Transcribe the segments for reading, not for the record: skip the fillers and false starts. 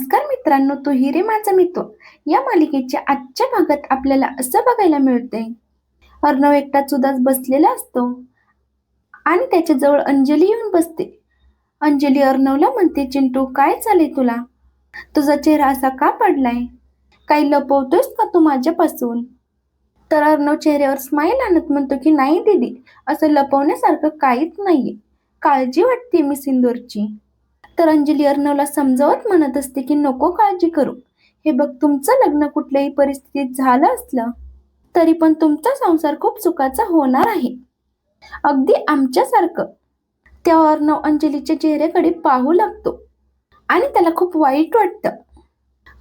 नमस्कार मित्रांनो, तू हिरे माझा मित्र या मालिकेच्या आजच्या भागात आपल्याला असं बघायला मिळते. अर्णव एकटाच उदास बसलेला असतो आणि त्याच्याजवळ अंजली येऊन बसते. अंजली अर्णवला म्हणते, चिंटू काय झाले तुला? तुझा चेहरा असा का पडलाय? काही लपवतोयस का तू माझ्यापासून? तर अर्णव चेहऱ्यावर स्माईल आणत म्हणतो की नाही दीदी, असं लपवण्यासारखं काहीच नाहीये. काळजी वाटते मी सिंदूरची. तर अंजली अर्णवला समजावत म्हणत असते की नको काळजी करू. हे बघ, तुमचं लग्न कुठल्याही परिस्थितीत झालं असलं तरी पण तुमचा संसार खूप सुखाचा होणार आहे, अगदी आमच्यासारखं. तेव्हा अर्णव अंजलीच्या चेहऱ्याकडे पाहू लागतो आणि त्याला खूप वाईट वाटतं.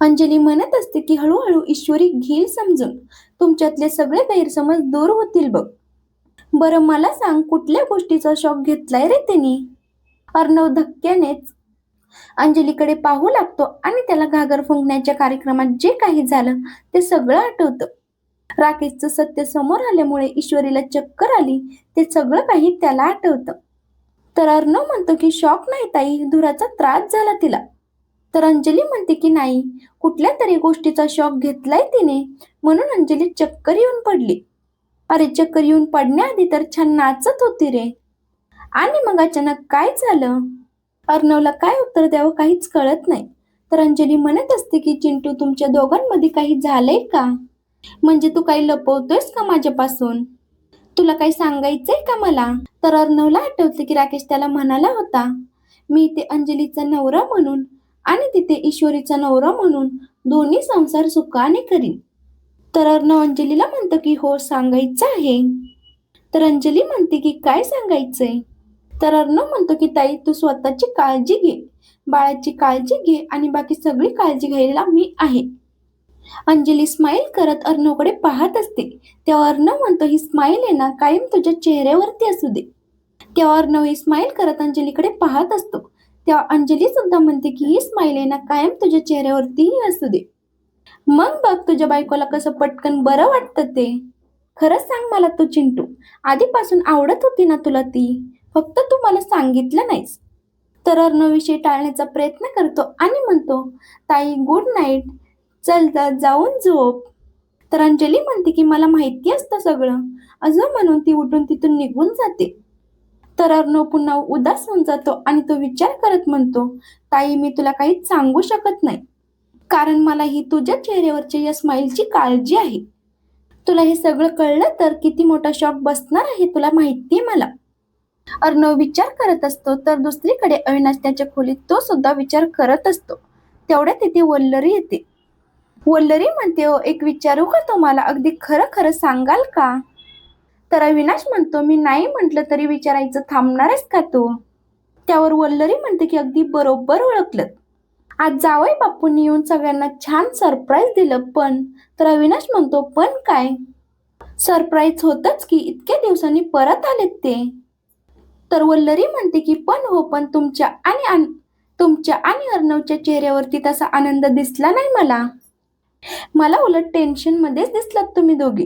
अंजली म्हणत असते की हळूहळू ईश्वरी घेईल समजून, तुमच्यातले सगळे गैरसमज दूर होतील बघ. बरं मला सांग, कुठल्या गोष्टीचा शॉक घेतलाय रे त्यांनी? अर्णव धक्क्यानेच अंजलीकडे पाहू लागतो आणि त्याला घागर फुंकण्याच्या कार्यक्रमात जे काही झालं ते सगळं आठवतं. राकेशचं सत्य समोर आल्यामुळे ईश्वरीला चक्कर आली, ते सगळं काही त्याला आठवतं. तर अर्णव म्हणतो की शॉक नाही ताई, धुराचा त्रास झाला तिला. तर अंजली म्हणते की नाही, कुठल्या तरी गोष्टीचा शॉक घेतलाय तिने, म्हणून अंजली चक्कर येऊन पडली. अरे, चक्कर येऊन पडण्याआधी तर छान नाचत होती रे. आणि मग अचानक काय झालं? अर्णवला काय उत्तर द्यावं काहीच कळत नाही. तर अंजली म्हणत असते की चिंटू, तुमच्या दोघांमध्ये काही झालंय का? म्हणजे तू काही लपवतोयस का माझ्यापासून? तुला काही सांगायचंय का मला? तर अर्णवला आठवते की राकेश त्याला म्हणाला होता, मी इथे अंजलीचा नवरा म्हणून आणि तिथे ईश्वरीचा नवरा म्हणून दोन्ही संसार सुखाने करीन. तर अर्णव अंजलीला म्हणतो की हो, सांगायचं आहे. तर अंजली म्हणते की काय सांगायचंय? तर अर्णव म्हणतो की ताई, तू स्वतःची काळजी घे, बाळाची काळजी घे आणि बाकी सगळी काळजी घ्यायला मी आहे. अंजली स्माईल करत अर्णवकडे पाहत असते. तेव्हा अर्णव म्हणतो, ही स्माईल आहे ना कायम तुझ्या चेहऱ्यावरती असू दे. तेव्हा अर्णव ही स्माईल करत अंजलीकडे पाहत असतो. तेव्हा अंजली सुद्धा म्हणते की ही स्माईल आहे ना कायम तुझ्या चेहऱ्यावरतीही असू दे. मग बघ तुझ्या बायकोला कसं पटकन बरं वाटतं ते. खरंच सांग मला तू चिंटू, आधीपासून आवडत होती ना तुला ती, फक्त तू मला सांगितलं नाहीस. तर अर्णव विषय टाळण्याचा प्रयत्न करतो आणि म्हणतो, ताई गुड नाईट, चल जाऊन झोप. तर अंजली म्हणते की मला माहिती असतं सगळं, असं म्हणून ती उठून तिथून निघून जाते. तर अर्णव पुन्हा उदास होऊन जातो आणि तो विचार करत म्हणतो, ताई मी तुला काहीच सांगू शकत नाही, कारण मला ही तुझ्या चेहऱ्यावरच्या या स्माईलची काळजी आहे. तुला हे सगळं कळलं तर किती मोठा शॉक बसणार आहे तुला माहितीये मला. अर्णव विचार करत असतो तर दुसरीकडे अविनाश त्याच्या खोलीत तो सुद्धा विचार करत असतो. तेवढ्यात तिथे वल्लरी येते. वल्लरी म्हणते, ओ एक विचारू का तुम्हाला, अगदी खरं खरं सांगाल का? तर अविनाश म्हणतो, मी नाही म्हटलं तरी विचारायचं थांबणारच का तू? त्यावर वल्लरी म्हणते की अगदी बरोबर ओळखलं, आज जावई बापूंनी येऊन सगळ्यांना छान सरप्राईज दिलं. पण तर अविनाश म्हणतो, पण काय? सरप्राईज होतच की, इतक्या दिवसांनी परत आलेत ते. तर वल्लरी म्हणते की पण हो, पण तुमच्या आणि अर्णवच्या चेहऱ्यावरती तसा आनंद दिसला नाही मला उलट टेन्शन मध्येच दिसलात तुम्ही दोघे.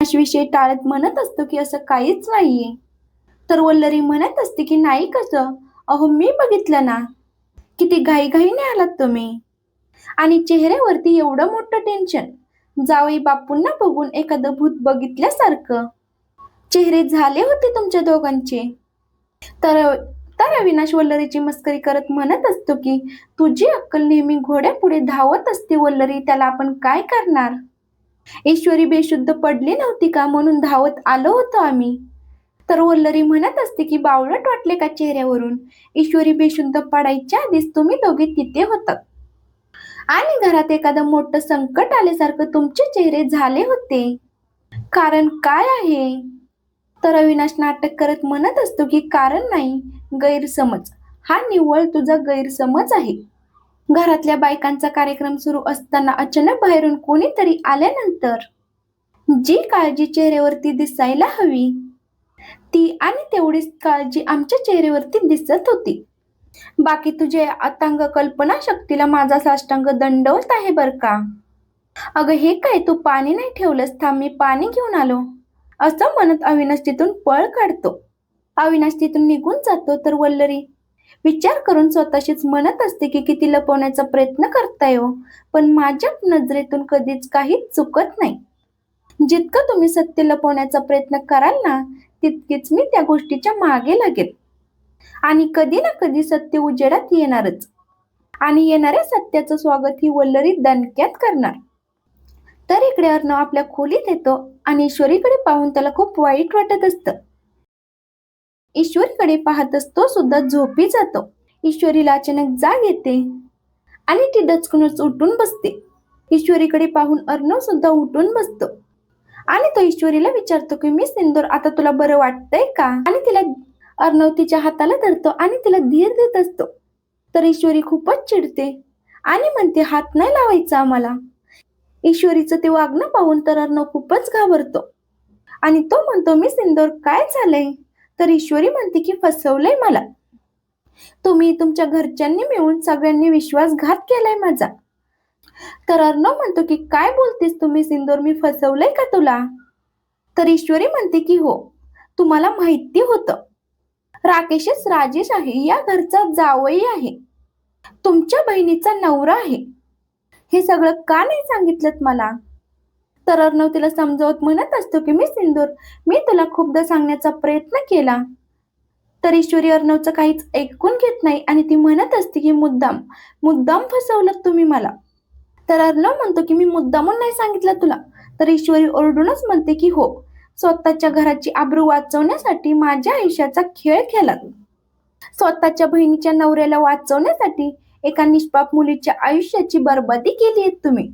विषय टाळत म्हणत असतो की असं काहीच नाहीये. तर वल्लरी म्हणत असते की नाही कसं, अहो मी बघितलं ना, किती घाईघाईने आलात तुम्ही आणि चेहऱ्यावरती एवढं मोठं टेन्शन. जावई बापूंना बघून एखादं भूत बघितल्यासारखं चेहरे झाले होते तुमच्या दोघांचे. तर अविनाश वल्लरीची मस्करी करत म्हणत असतो की तुझी अक्कल नेहमी घोड्यापुढे धावत असते वल्लरी, त्याला आपण काय करणार? ईश्वरी बेशुद्ध पडली नव्हती का, म्हणून धावत आलो होतो आम्ही. तर वल्लरी म्हणत असते की बावळट वाटले का चेहऱ्यावरून? ईश्वरी बेशुद्ध पडायच्या आधीच तुम्ही दोघे तिथे होतात आणि घरात एखादं मोठं संकट आल्यासारखं तुमचे चेहरे झाले होते. कारण काय आहे? तर अविनाश नाटक करत म्हणत असतो की कारण नाही, गैरसमज. हा निव्वळ तुझा गैरसमज आहे. घरातल्या बायकांचा कार्यक्रम सुरू असताना अचानक बाहेरून कोणीतरी आल्यानंतर जी काळजी चेहऱ्यावरती दिसायला हवी ती आणि तेवढीच काळजी आमच्या चेहऱ्यावरती दिसत होती. बाकी तुझ्या अथांग कल्पना शक्तीला माझा साष्टांग दंडवत आहे बर का. अगं हे काय, तू पाणी नाही ठेवलंस, थांब मी पाणी घेऊन आलो, असं म्हणत अविनाश तिथून पळ काढतो. अविनाश तिथून निघून जातो तर वल्लरी विचार करून स्वतःशीच म्हणत असते की किती लपवण्याचा प्रयत्न करताय हो, पण माझ्या नजरेतून कधीच काहीच चुकत नाही. जितकं तुम्ही सत्य लपवण्याचा प्रयत्न कराल ना, तितकीच मी त्या गोष्टीच्या मागे लागेल. आणि कधी ना कधी सत्य उजेडात येणारच. आणि येणाऱ्या सत्याचं स्वागत ही वल्लरी दणक्यात करणार. तर इकडे अर्णव आपल्या खोलीत येतो आणि ईश्वरीकडे पाहून त्याला खूप वाईट वाटत असतं. ईश्वरीकडे पाहतच तो सुद्धा झोपी जातो. ईश्वरीला अचानक जाग येते आणि ती डचकूनच उठून बसते. ईश्वरीकडे पाहून अर्णव सुद्धा उठून बसतो आणि तो ईश्वरीला विचारतो की मी सिंदूर, आता तुला बरं वाटतंय का? आणि तिला अर्णव तिच्या हाताला धरतो आणि तिला धीर देत असतो. तर ईश्वरी खूपच चिडते आणि म्हणते, हात नाही लावायचा आम्हाला. ईश्वरीचं ते वागणं पाहून तर अर्णव खूपच घाबरतो आणि तो म्हणतो, मी सिंदूर काय झालंय? तर ईश्वरी म्हणते की फसवलंय मला. तुम्ही तुमच्या घरच्यांनी मिळून सगळ्यांनी विश्वासघात केलाय माझा. तर अर्णव म्हणतो की काय बोलतेस तुम्ही सिंदूर, मी फसवलंय का तुला? तर ईश्वरी म्हणते की हो, तुम्हाला माहिती होतं. राकेशच राजेश आहे, या घरचा जावई आहे, तुमच्या बहिणीचा नवरा आहे. हे सगळं का नाही सांगितलं मला? तर अर्णव तिला समजावत म्हणत असतो की मी सिंदूर, मी तुला खूपदा सांगण्याचा प्रयत्न केला. तर ईश्वरी अर्णवचं काहीच ऐकून घेत नाही आणि ती म्हणत असते की मुद्दाम मुद्दाम फसवलं तुम्ही मला. तर अर्णव म्हणतो की मी मुद्दामून नाही सांगितलं तुला. तर ईश्वरी ओरडूनच म्हणते की हो, स्वतःच्या घराची आबरू वाचवण्यासाठी माझ्या आयुष्याचा खेळ खेळला. स्वतःच्या बहिणीच्या नवऱ्याला वाचवण्यासाठी एका निष्पाप मुलीच्या आयुष्याची बरबादी केली आहे तुम्ही.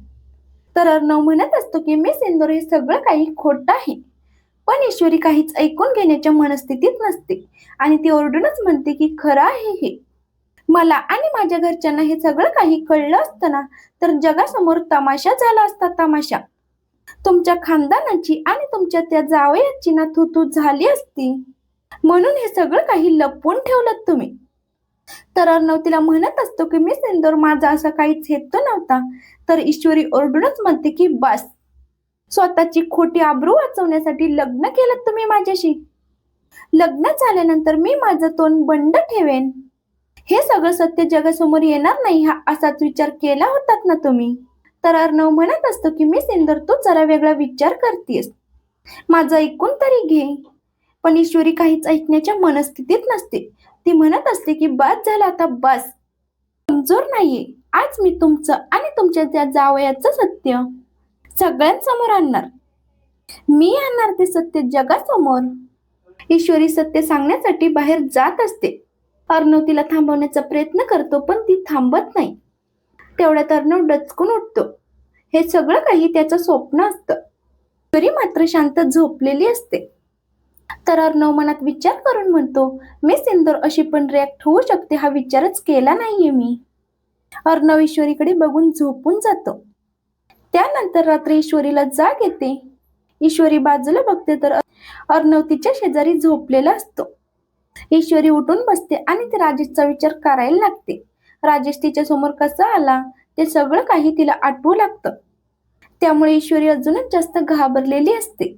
तर अर्णव म्हणत असतो की मी सिंदूर, हे सगळं काही खोटं आहे. पण ईश्वरी काहीच ऐकून घेण्याच्या मनस्थितीत नसते आणि ती ओरडूनच म्हणते की खरं आहे हे. मला आणि माझ्या घरच्यांना हे सगळं काही कळलं असतं ना, तर जगासमोर तमाशा झाला असता, तमाशा. तुमच्या खानदानाची आणि तुमच्या त्या जावयाची ना थू झाली असती. म्हणून हे सगळं काही लपवून ठेवलं तुम्ही. तर अर्णव तिला म्हणत असतो की मी सिंदूर, माझा असा काहीच हेतू नव्हता. तर ईश्वरी ओरडूनच म्हणते की बस, स्वतःची खोटी आबरू वाचवण्यासाठी लग्न केलं तुम्ही माझ्याशी. लग्न झाल्यानंतर मी माझं तोंड बंद ठेवेन. हे सगळं सत्य जगासमोर येणार नाही, हा असाच विचार केला होतात ना तुम्ही. तर अर्णव म्हणत असतो की मी सिंदूर, तू जरा वेगळा विचार करतेस, माझं ऐकून तरी घे. पण ईश्वरी काहीच ऐकण्याच्या मनस्थितीत नसते. ती म्हणत असते की बस झालं आता, बस. कमजोर नाहीये. आज मी तुमचं आणि तुमच्या त्या जावयाचं सत्य सगळ्यांसमोर आणणार. मी आणणार ते सत्य जगासमोर. ईश्वरी सत्य सांगण्यासाठी बाहेर जात असते. अर्णव तिला थांबवण्याचा प्रयत्न करतो पण ती थांबत नाही. तेवढ्यात अर्णव डचकून उठतो. हे सगळं काही त्याचं स्वप्न असतं. ईश्वरी मात्र शांत झोपलेली असते. तर अर्णव मनात विचार करून म्हणतो, मी सिंदूर अशी पण रिॲक्ट होऊ शकते हा विचारच केला नाहीये मी. अर्णव ईश्वरीकडे बघून झोपून जातो. त्यानंतर रात्री ईश्वरीला जाग येते. ईश्वरी बाजूला बघते तर अर्णव तिच्या शेजारी झोपलेला असतो. ईश्वरी उठून बसते आणि ती राजेशचा विचार करायला लागते. राजेश तिच्या समोर कसा आला ते सगळं काही तिला आठवू लागतं. त्यामुळे ईश्वरी अजूनच जास्त घाबरलेली असते.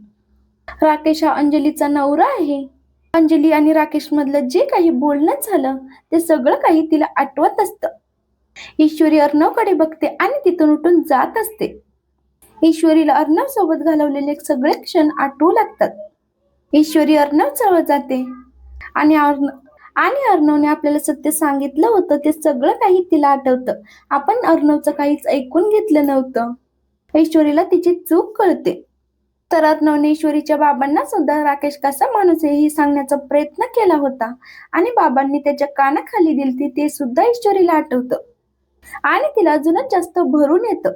राकेश हा अंजलीचा नवरा आहे. अंजली आणि राकेश मधलं जे काही बोलणं झालं ते सगळं काही तिला आठवत असतं. ईश्वरी अर्णवकडे बघते आणि तिथून उठून जात असते. ईश्वरीला अर्णव सोबत घालवलेले सगळे क्षण आठवू लागतात. ईश्वरी अर्णव जवळ जाते आणि अर्णवने आपल्याला सत्य सांगितलं होतं ते सगळं काही तिला आठवतं. आपण अर्णवचं काहीच ऐकून घेतलं नव्हतं. ईश्वरीला तिची चूक कळते. तर अर्णवने ईश्वरीच्या बाबांना सुद्धा राकेश कसा माणूस आहे हे सांगण्याचा प्रयत्न केला होता आणि बाबांनी त्याच्या कानाखाली दिलती ते सुद्धा ईश्वरीला आठवतं आणि तिला अजूनच जास्त भरून येतं.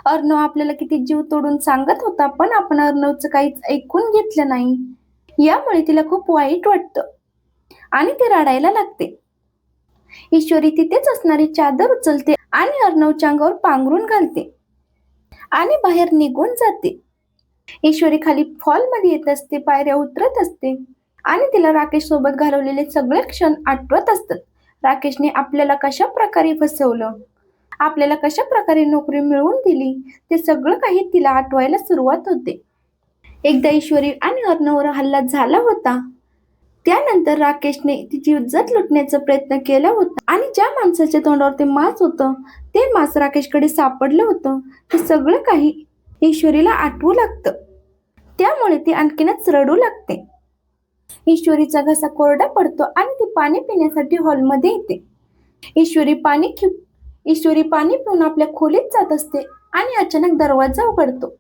अर्णव आपल्याला किती जीव तोडून सांगत होता पण आपण अर्णवचं काहीच ऐकून घेतलं नाही. यामुळे तिला खूप वाईट वाटतं आणि ती रडायला लागते. ईश्वरी तिथेच असणारी चादर उचलते आणि अर्णवच्या अंगावर पांघरून घालते आणि बाहेर निघून जाते. ईश्वरी खाली फॉल मध्ये येत असते, पायऱ्या उतरत असते आणि तिला राकेश सोबत घालवलेले सगळे क्षण आठवत असतात. राकेशने आपल्याला कशा प्रकारे फसवलं, आपल्याला कशा प्रकारे नोकरी मिळवून दिली ते सगळं काही तिला आठवायला सुरुवात होते. एकदा ईश्वरी आणि अर्णववर हल्ला झाला होता त्यानंतर राकेशने तिची इज्जत लुटण्याचा प्रयत्न केला होता आणि ज्या माणसाच्या तोंडावर ते मांस होतं ते मांस राकेशकडे सापडलं होतं. ते सगळं काही ईश्वरीला आठवू लागतं. त्यामुळे ती आणखीनच रडू लागते. ईश्वरीचा घसा कोरडा पडतो आणि ती पाणी पिण्यासाठी हॉलमध्ये येते. ईश्वरी पाणी पिऊन आपल्या खोलीत जात असते आणि अचानक दरवाजा उघडतो.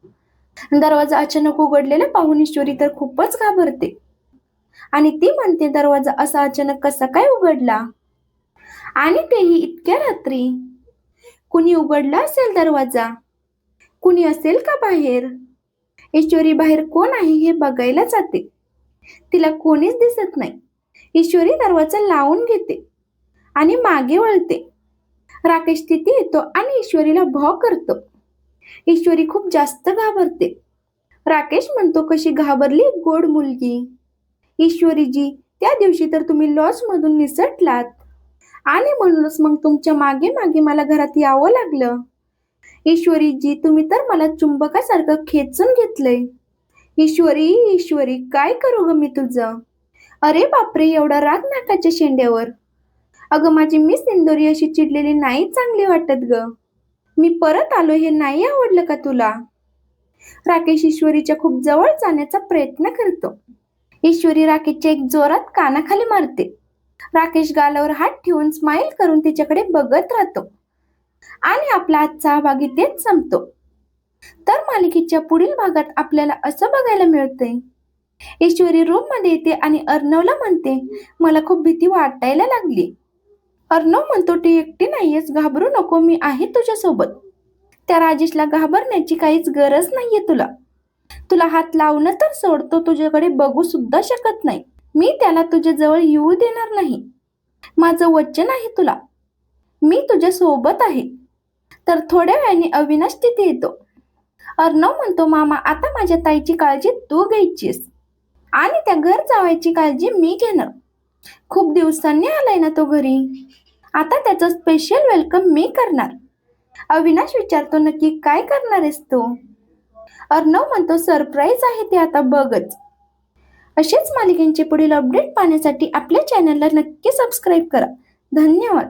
दरवाजा अचानक उघडलेला पाहून ईश्वरी तर खूपच घाबरते आणि ती म्हणते, दरवाजा असा अचानक कसा काय उघडला आणि तेही इतक्या रात्री? कुणी उघडला असेल दरवाजा? कुणी असेल का बाहेर? ईश्वरी बाहेर कोण आहे हे बघायला जाते. तिला कोणीच दिसत नाही. ईश्वरी दरवाजा लावून घेते आणि मागे वळते. राकेश तिथे येतो आणि ईश्वरीला भॉ करतो. ईश्वरी खूप जास्त घाबरते. राकेश म्हणतो, कशी घाबरली गोड मुलगी. ईश्वरीजी, त्या दिवशी तर तुम्ही लॉज मधून निसटलात आणि म्हणूनच मग तुमच्या मागे मागे मला घरात यावं लागलं. ईश्वरीजी, तुम्ही तर मला चुंबकासारखं खेचून घेतलंय. ईश्वरी, काय करू ग मी तुझं? अरे बापरे, एवढा राग नाकाच्या शेंड्यावर. अगं माझी मिस इंदोरी अशी चिडलेली नाही चांगली वाटत ग. मी परत आलो हे नाही आवडलं का तुला? राकेश ईश्वरीच्या खूप जवळ जाण्याचा प्रयत्न करतो. ईश्वरी राकेशच्या एक जोरात कानाखाली मारते. राकेश गालावर हात ठेवून स्माइल करून तिच्याकडे बघत राहतो आणि आपला आजचा भाग इथेच संपतो. तर मालिकेच्या पुढील भागात आपल्याला असं बघायला मिळतंय, ईश्वरी रूम मध्ये येते आणि अर्णवला म्हणते, मला खूप भीती वाटायला लागली. अर्णव म्हणतो, ती एकटी नाहीयेस, घाबरू नको, मी आहे तुझ्यासोबत. त्या राजेशला घाबरण्याची काहीच गरज नाहीये तुला. तुला हात लावणं तर सोडतो, तुझ्याकडे बघू सुद्धा शकत नाही. मी त्याला तुझ्या जवळ येऊ देणार नाही. माझं वचन आहे तुला. मी तुझ्या सोबत आहे. तर थोड्या वेळाने अविनाश तिथे येतो. अर्णव म्हणतो, मामा आता माझ्या ताईची काळजी तू घ्यायचीस आणि त्या घर जावायची काळजी मी घेणार. खूप दिवसांनी आलाय ना तो घरी, आता त्याचं स्पेशल वेलकम मी करणार. अविनाश विचारतो, नक्की काय करणार आहेस तू? अर्णव म्हणतो, सरप्राईज आहे ते, आता बघच. असेच मालिकेचे पुढील अपडेट पाहण्यासाठी आपल्या चॅनलला नक्की सबस्क्राईब करा. धन्यवाद.